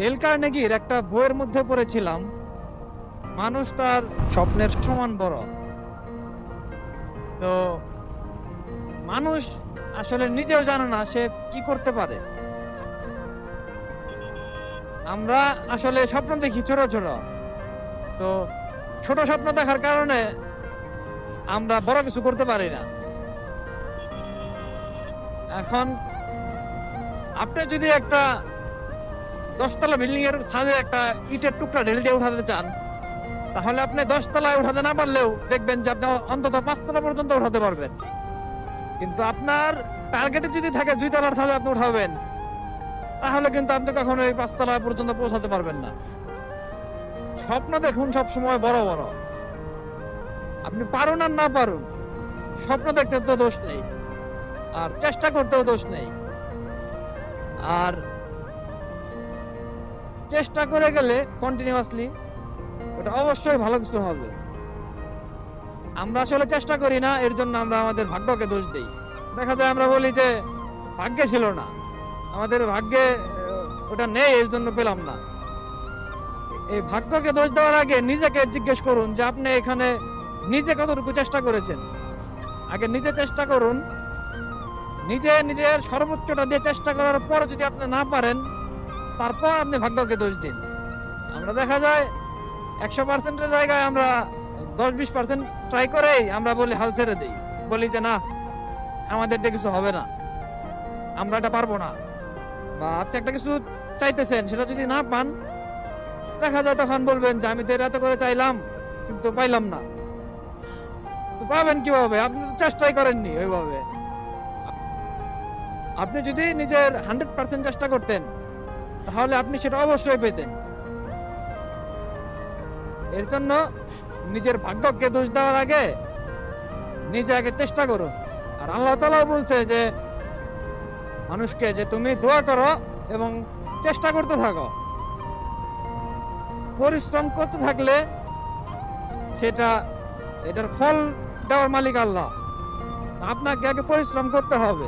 Del কার্নেগির একটা বইয়ের মধ্যে পড়েছিলাম, মানুষ তার স্বপ্নের সমান বড়। তো মানুষ আসলে নিজেও জানে না সে কি করতে পারে। আমরা আসলে স্বপ্ন দেখি ছোট ছোট, তো ছোট স্বপ্ন দেখার কারণে আমরা বড় কিছু করতে পারি না। এখন আপনি যদি একটা 10 তলা বিল্ডিং এর ছাদে একটা ইটের টুকরা ঢেল দিয়ে উঠাতে চান, তাহলে আপনি 10 তলায় উঠাতে না পারলেও দেখবেন যে আপনি অন্তত 5 তলা পর্যন্ত উঠাতে পারবেন। কিন্তু আপনার টার্গেটে যদি থাকে 2 তলার ছাদে আপনি উঠাবেন, তাহলে কিন্তু আপনি কখনো এই 5 তলা পর্যন্ত পৌঁছাতে পারবেন না। স্বপ্ন দেখুন সবসময় বড় বড়। আপনি পারুন আর না পারুন, স্বপ্ন দেখতে তো দোষ নেই, আর চেষ্টা করতেও দোষ নেই। আর চেষ্টা করে গেলে কন্টিনিউয়াসলি ওটা অবশ্যই ভালো কিছু হবে। আমরা আসলে চেষ্টা করি না, এর জন্য আমরা আমাদের ভাগ্যকে দোষ দিই। দেখা যায় আমরা বলি যে ভাগ্যে ছিল না, আমাদের ভাগ্যে ওটা নেই, এর জন্য পেলাম না। এই ভাগ্যকে দোষ দেওয়ার আগে নিজেকে জিজ্ঞেস করুন যে আপনি এখানে নিজে কতটুকু চেষ্টা করেছেন। আগে নিজে চেষ্টা করুন, নিজের সর্বোচ্চটা দিয়ে চেষ্টা করার পর যদি আপনি না পারেন, তারপর আপনি ভাগ্যকে দোষ দিন। আমরা দেখা যায় 100%-এর জায়গায় আমরা 10-20% ট্রাই করেই আমরা বলি হাল ছেড়ে দিই, বলি যে না, আমাদের দিয়ে কিছু হবে না, আমরা এটা পারবো না। বা আপনি একটা কিছু চাইতেছেন, সেটা যদি না পান, দেখা যায় তখন বলবেন যে আমি তো এত করে চাইলাম কিন্তু পাইলাম না। তো পাবেন কিভাবে? আপনি তো চেষ্টাই করেননি ওইভাবে। আপনি যদি নিজের 100% চেষ্টা করতেন, তাহলে আপনি সেটা অবশ্যই পেতেন। এর জন্য নিজের ভাগ্যকে দোষ দেওয়ার আগে নিজে আগে চেষ্টা করুন। আর আল্লাহ তাআলা বলছে যে মানুষকে যে তুমি দোয়া করো এবং চেষ্টা করতে থাকো। পরিশ্রম করতে থাকলে এটার ফল দেওয়ার মালিক আল্লাহ। আপনাকে আগে পরিশ্রম করতে হবে।